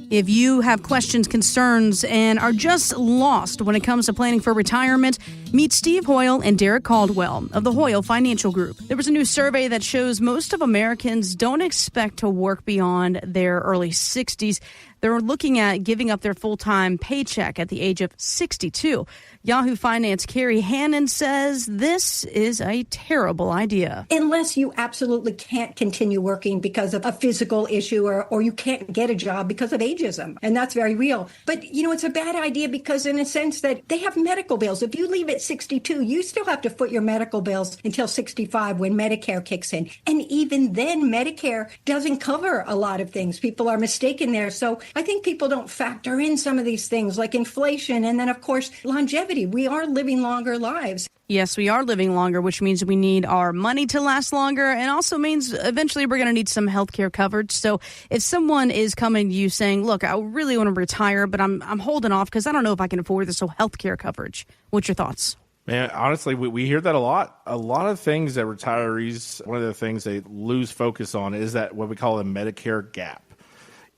If you have questions, concerns, and are just lost when it comes to planning for retirement, meet Steve Hoyle and Derek Caldwell of the Hoyle Financial Group. There was a new survey that shows most of Americans don't expect to work beyond their early 60s. They're looking at giving up their full-time paycheck at the age of 62. Yahoo Finance Carrie Hannon says this is a terrible idea. Unless you absolutely can't continue working because of a physical issue or you can't get a job because of ageism. And that's very real. But, it's a bad idea because in a sense that they have medical bills. If you leave at 62, you still have to foot your medical bills until 65 when Medicare kicks in. And even then, Medicare doesn't cover a lot of things. People are mistaken there. So I think people don't factor in some of these things like inflation and then, of course, longevity. We are living longer lives. Yes, we are living longer, which means we need our money to last longer and also means eventually we're going to need some health care coverage. So if someone is coming to you saying, look, I really want to retire, but I'm holding off because I don't know if I can afford this health care coverage. What's your thoughts? Man, honestly, we hear that a lot. A lot of things that retirees, one of the things they lose focus on is that what we call a Medicare gap.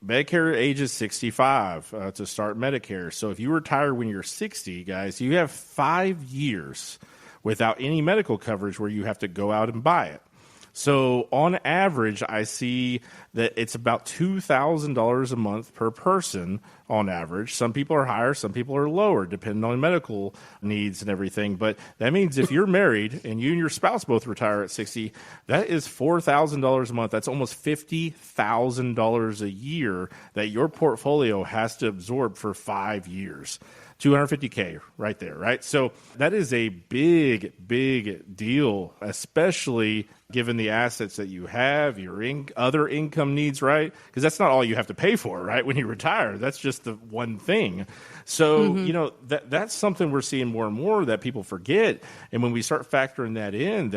Medicare age is 65 to start Medicare. So if you retire when you're 60, guys, you have 5 years without any medical coverage where you have to go out and buy it. So on average, I see that it's about $2,000 a month per person on average. Some people are higher, some people are lower, depending on medical needs and everything. But that means if you're married and you and your spouse both retire at 60, that is $4,000 a month. That's almost $50,000 a year that your portfolio has to absorb for 5 years. $250K right there, right? So that is a big, big deal, especially given the assets that you have, your other income needs, right? Because that's not all you have to pay for, right? When you retire, that's just the one thing. So, that's something we're seeing more and more that people forget. And when we start factoring that in,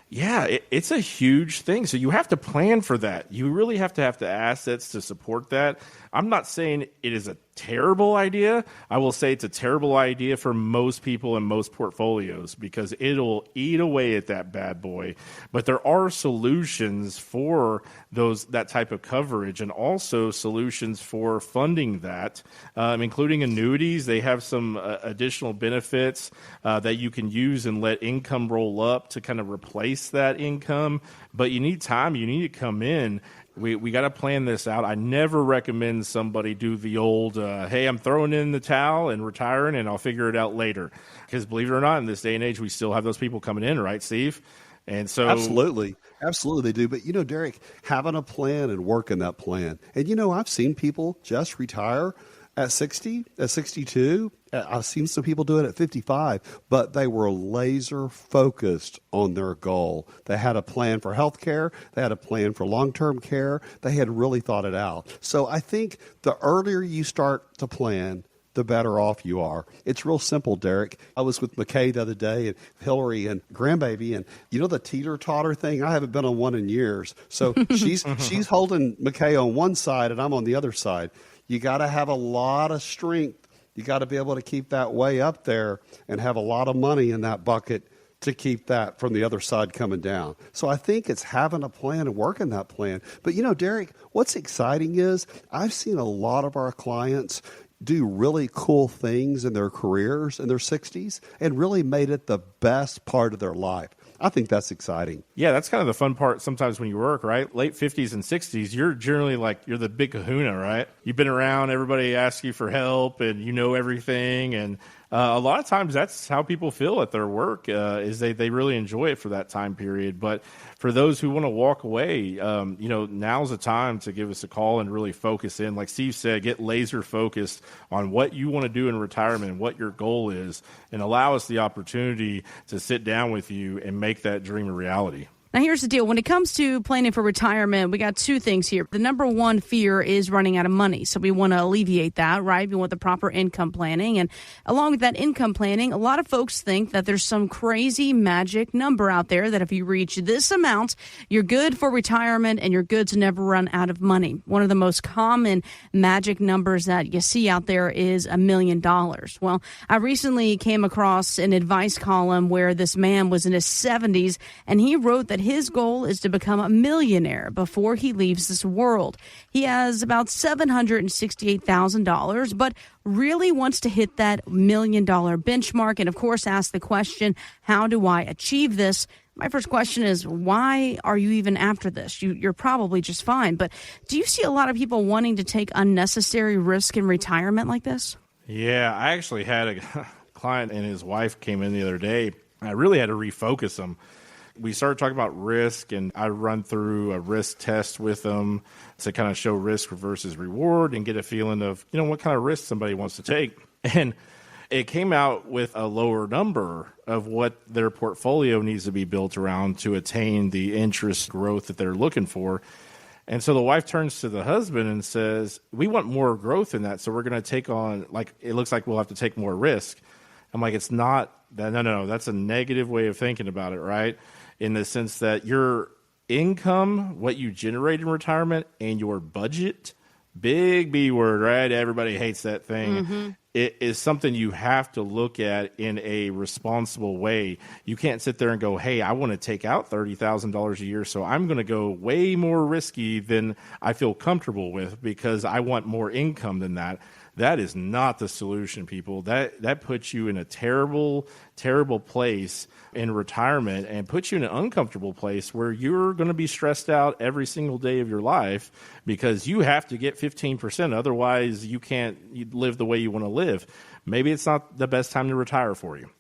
it's a huge thing. So you have to plan for that. You really have to have the assets to support that. I'm not saying it is a terrible idea. I will say it's a terrible idea for most people in most portfolios because it'll eat away at that bad boy. But there are solutions for that type of coverage and also solutions for funding that, including annuities. They have some additional benefits that you can use and let income roll up to kind of replace that income. But you need time. You need to come in. We got to plan this out. I never recommend somebody do the old, hey, I'm throwing in the towel and retiring and I'll figure it out later. Because believe it or not, in this day and age, we still have those people coming in, right, Steve? And so Absolutely they do. But, Derek, having a plan and working that plan. And, I've seen people just retire at 60, at 62. I've seen some people do it at 55, but they were laser focused on their goal. They had a plan for health care. They had a plan for long-term care. They had really thought it out. So I think the earlier you start to plan, the better off you are. It's real simple, Derek. I was with McKay the other day and Hillary and grandbaby, and the teeter-totter thing? I haven't been on one in years. So she's holding McKay on one side and I'm on the other side. You got to have a lot of strength. You got to be able to keep that way up there and have a lot of money in that bucket to keep that from the other side coming down. So I think it's having a plan and working that plan. But, Derek, what's exciting is I've seen a lot of our clients do really cool things in their careers in their 60s and really made it the best part of their life. I think that's exciting. Yeah, that's kind of the fun part sometimes when you work, right? Late 50s and 60s, you're generally you're the big kahuna, right? You've been around, everybody asks you for help, and you know everything. And a lot of times that's how people feel at their work, is they really enjoy it for that time period. But for those who want to walk away, now's the time to give us a call and really focus in. Like Steve said, get laser focused on what you want to do in retirement and what your goal is, and allow us the opportunity to sit down with you and make that dream a reality. Now, here's the deal. When it comes to planning for retirement, we got two things here. The number one fear is running out of money. So we want to alleviate that, right? We want the proper income planning. And along with that income planning, a lot of folks think that there's some crazy magic number out there that if you reach this amount, you're good for retirement and you're good to never run out of money. One of the most common magic numbers that you see out there is $1 million. Well, I recently came across an advice column where this man was in his 70s and he wrote that his goal is to become a millionaire before he leaves this world. He has about $768,000, but really wants to hit that $1 million benchmark. And of course, ask the question, how do I achieve this? My first question is, why are you even after this? You're probably just fine. But do you see a lot of people wanting to take unnecessary risk in retirement like this? Yeah, I actually had a client and his wife came in the other day. I really had to refocus them. We started talking about risk, and I run through a risk test with them to kind of show risk versus reward and get a feeling of, what kind of risk somebody wants to take. And it came out with a lower number of what their portfolio needs to be built around to attain the interest growth that they're looking for. And so the wife turns to the husband and says, we want more growth in that, so we're going to take on, it looks like we'll have to take more risk. I'm like, it's not that. No, that's a negative way of thinking about it, right? In the sense that your income, what you generate in retirement, and your budget, big B word, right? Everybody hates that thing. Mm-hmm. It is something you have to look at in a responsible way. You can't sit there and go, hey, I want to take out $30,000 a year, so I'm going to go way more risky than I feel comfortable with because I want more income than that. That is not the solution, people. That puts you in a terrible, terrible place in retirement and puts you in an uncomfortable place where you're going to be stressed out every single day of your life because you have to get 15%. Otherwise, you can't live the way you want to live. Maybe it's not the best time to retire for you.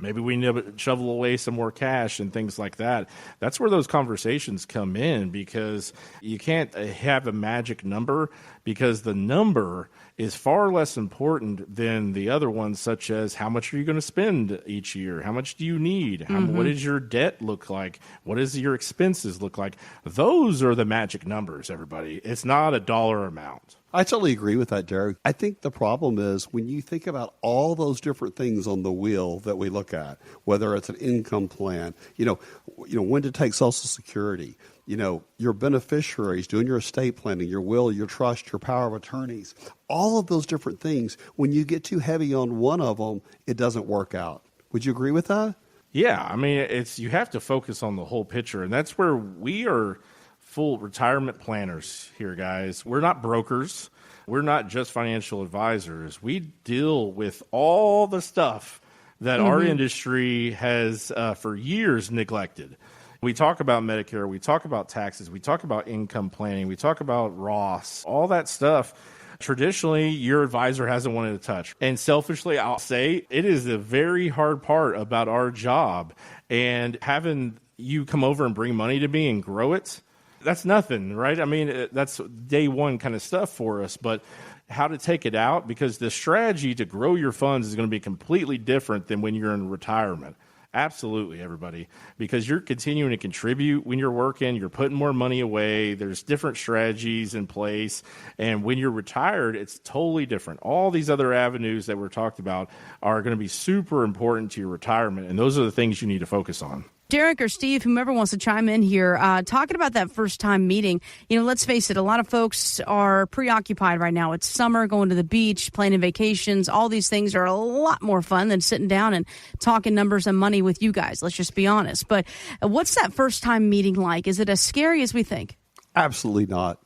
Maybe we need to shovel away some more cash and things like that. That's where those conversations come in because you can't have a magic number because the number is far less important than the other ones, such as how much are you going to spend each year? How much do you need? What does your debt look like? What does your expenses look like? Those are the magic numbers, everybody. It's not a dollar amount. I totally agree with that, Derek. I think the problem is when you think about all those different things on the wheel that we look at, whether it's an income plan, when to take Social Security, your beneficiaries, doing your estate planning, your will, your trust, your power of attorneys, all of those different things, when you get too heavy on one of them, it doesn't work out. Would you agree with that? Yeah, I mean, you have to focus on the whole picture, and that's where we are full retirement planners here, guys. We're not brokers. We're not just financial advisors. We deal with all the stuff that our industry has for years neglected. We talk about Medicare. We talk about taxes. We talk about income planning. We talk about Roth, all that stuff. Traditionally, your advisor hasn't wanted to touch. And selfishly, I'll say it is the very hard part about our job. And having you come over and bring money to me and grow it, that's nothing, right? I mean, that's day one kind of stuff for us, but how to take it out, because the strategy to grow your funds is going to be completely different than when you're in retirement. Absolutely, everybody, because you're continuing to contribute when you're working, you're putting more money away, there's different strategies in place, and when you're retired, it's totally different. All these other avenues that we're talked about are going to be super important to your retirement, and those are the things you need to focus on. Derek or Steve, whomever wants to chime in here, talking about that first-time meeting, let's face it, a lot of folks are preoccupied right now. It's summer, going to the beach, planning vacations. All these things are a lot more fun than sitting down and talking numbers and money with you guys. Let's just be honest. But what's that first-time meeting like? Is it as scary as we think? Absolutely not.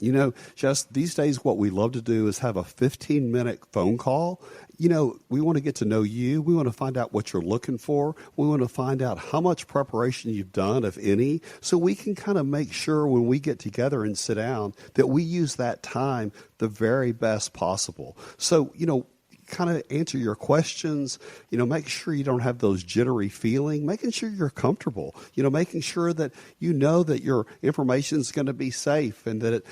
Just these days, what we love to do is have a 15-minute phone call. We want to get to know you. We want to find out what you're looking for. We want to find out how much preparation you've done, if any, so we can kind of make sure when we get together and sit down that we use that time the very best possible. So, kind of answer your questions, make sure you don't have those jittery feelings, making sure you're comfortable, making sure that that your information is going to be safe and that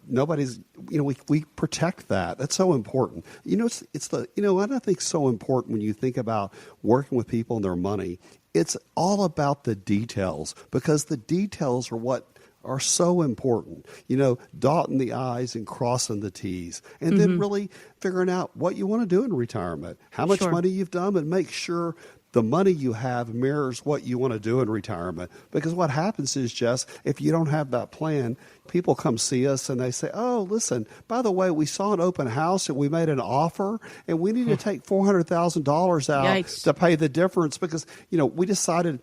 nobody's, we protect that. That's so important. And I think so important when you think about working with people and their money, it's all about the details, because the details are what are so important, dotting the I's and crossing the T's, and then really figuring out what you want to do in retirement, how much money you've done, and make sure the money you have mirrors what you want to do in retirement. Because what happens is, Jess, if you don't have that plan, people come see us and they say, oh, listen, by the way, we saw an open house and we made an offer and we need to take $400,000 out to pay the difference because, we decided,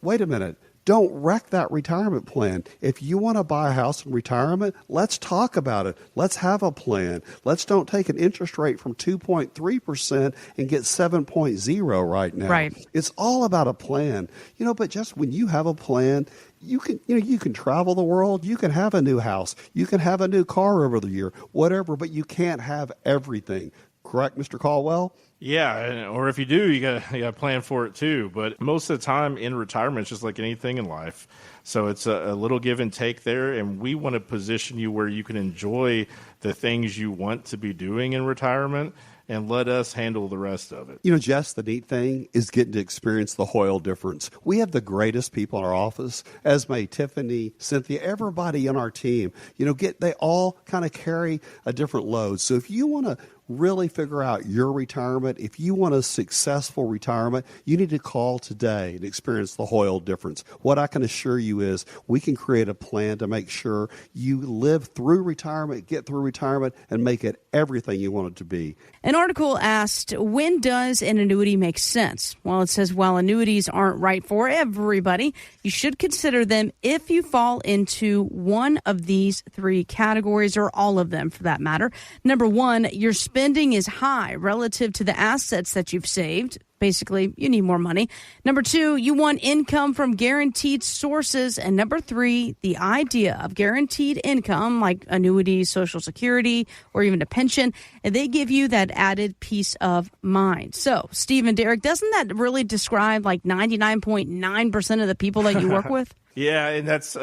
wait a minute. Don't wreck that retirement plan. If you want to buy a house in retirement, let's talk about it. Let's have a plan. Let's don't take an interest rate from 2.3% and get 7.0 right now. Right. It's all about a plan. But just when you have a plan, you can travel the world, you can have a new house, you can have a new car over the year, whatever, but you can't have everything. Correct, Mr. Caldwell? Yeah, or if you do, you gotta plan for it too. But most of the time in retirement, it's just like anything in life. So it's a little give and take there, and we want to position you where you can enjoy the things you want to be doing in retirement, and let us handle the rest of it. Jess, the neat thing is getting to experience the Hoyle difference. We have the greatest people in our office, Esme, Tiffany, Cynthia, everybody in our team. They all kind of carry a different load. So if you want to really figure out your retirement, if you want a successful retirement, you need to call today and experience the Hoyle difference. What I can assure you is we can create a plan to make sure you live through retirement, get through retirement, and make it everything you want it to be. An article asked, when does an annuity make sense? Well, it says while annuities aren't right for everybody, you should consider them if you fall into one of these three categories, or all of them for that matter. Number one, your spending is high relative to the assets that you've saved. Basically, you need more money. Number two, you want income from guaranteed sources. And number three, the idea of guaranteed income, like annuities, Social Security, or even a pension, and they give you that added peace of mind. So, Steve and Derek, doesn't that really describe like 99.9% of the people that you work with? Yeah, and that's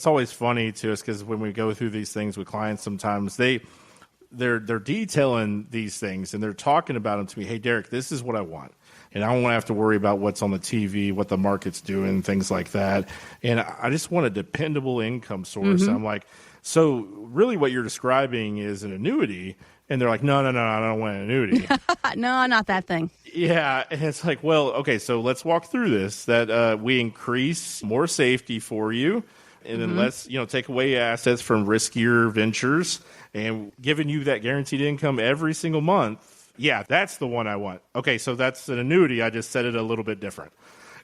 always funny to us, because when we go through these things with clients, sometimes they're detailing these things and they're talking about them to me. Hey, Derek, this is what I want. And I don't want to have to worry about what's on the TV, what the market's doing, things like that. And I just want a dependable income source. Mm-hmm. I'm like, so really what you're describing is an annuity. And they're like, no, I don't want an annuity. No, not that thing. Yeah. And it's like, well, okay, so let's walk through this, that we increase more safety for you. And then let's, take away assets from riskier ventures and giving you that guaranteed income every single month. Yeah, that's the one I want. Okay, so that's an annuity. I just said it a little bit different.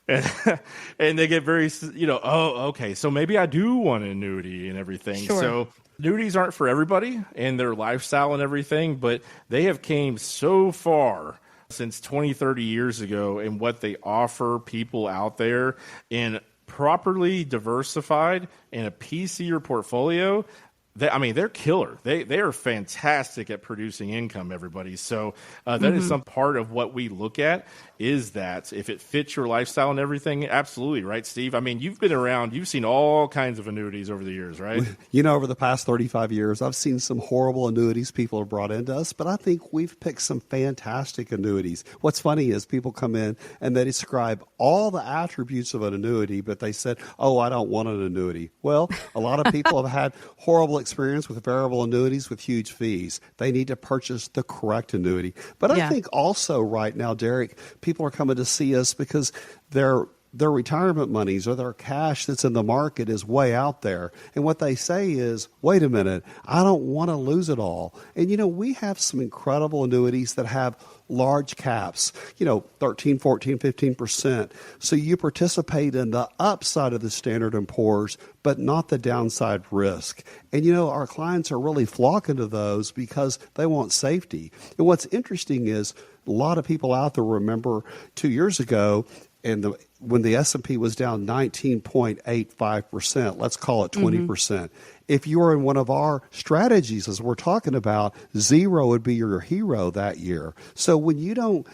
And they get very, okay, so maybe I do want an annuity and everything. Sure. So annuities aren't for everybody and their lifestyle and everything, but they have came so far since 20, 30 years ago in what they offer people out there in properly diversified and a piece of your portfolio. They're killer. They are fantastic at producing income, everybody. So that is some part of what we look at, is that if it fits your lifestyle and everything, absolutely, right, Steve? You've been around, you've seen all kinds of annuities over the years, right? Over the past 35 years, I've seen some horrible annuities people have brought into us, but I think we've picked some fantastic annuities. What's funny is people come in and they describe all the attributes of an annuity, but they said, oh, I don't want an annuity. Well, a lot of people have had horrible experience with variable annuities with huge fees. They need to purchase the correct annuity. But I think also right now, Derek, people are coming to see us because their retirement monies or their cash that's in the market is way out there. And what they say is, wait a minute, I don't want to lose it all. And, we have some incredible annuities that have large caps, 13, 14, 15%. So you participate in the upside of the Standard & Poor's, but not the downside risk. And, our clients are really flocking to those because they want safety. And what's interesting is a lot of people out there remember 2 years ago, and when the S&P was down 19.85%, let's call it 20%. If you were in one of our strategies, as we're talking about, zero would be your hero that year. So when you don't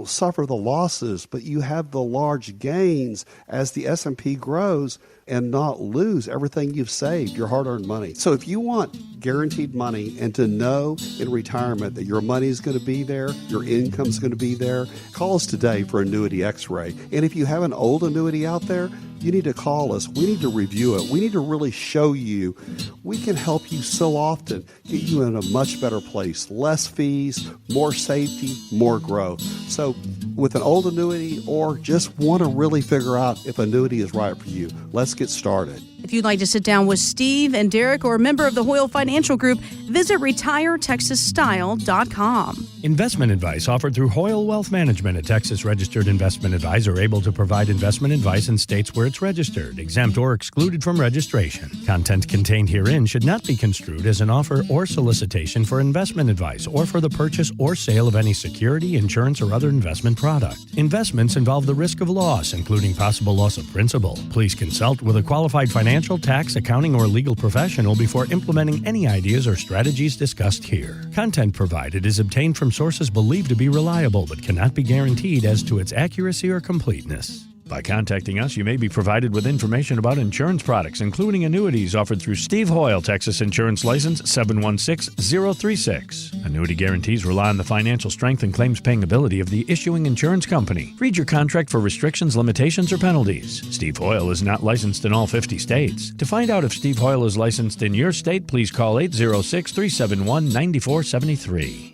suffer the losses, but you have the large gains as the S&P grows, and not lose everything you've saved, your hard-earned money. So if you want guaranteed money and to know in retirement that your money is going to be there, your income is going to be there, call us today for Annuity X-Ray. And if you have an old annuity out there, you need to call us. We need to review it. We need to really show you. We can help you so often, get you in a much better place. Less fees, more safety, more growth. So with an old annuity or just want to really figure out if annuity is right for you, let's get started. If If you'd like to sit down with Steve and Derek or a member of the Hoyle Financial Group, visit retiretexasstyle.com. Investment advice offered through Hoyle Wealth Management, a Texas registered investment advisor able to provide investment advice in states where it's registered, exempt, or excluded from registration. Content contained herein should not be construed as an offer or solicitation for investment advice or for the purchase or sale of any security, insurance, or other investment product. Investments involve the risk of loss, including possible loss of principal. Please consult with a qualified financial, tax, accounting, or legal professional before implementing any ideas or strategies discussed here. Content provided is obtained from sources believed to be reliable but cannot be guaranteed as to its accuracy or completeness. By contacting us, you may be provided with information about insurance products, including annuities offered through Steve Hoyle, Texas Insurance License 716036. Annuity guarantees rely on the financial strength and claims-paying ability of the issuing insurance company. Read your contract for restrictions, limitations, or penalties. Steve Hoyle is not licensed in all 50 states. To find out if Steve Hoyle is licensed in your state, please call 806-371-9473.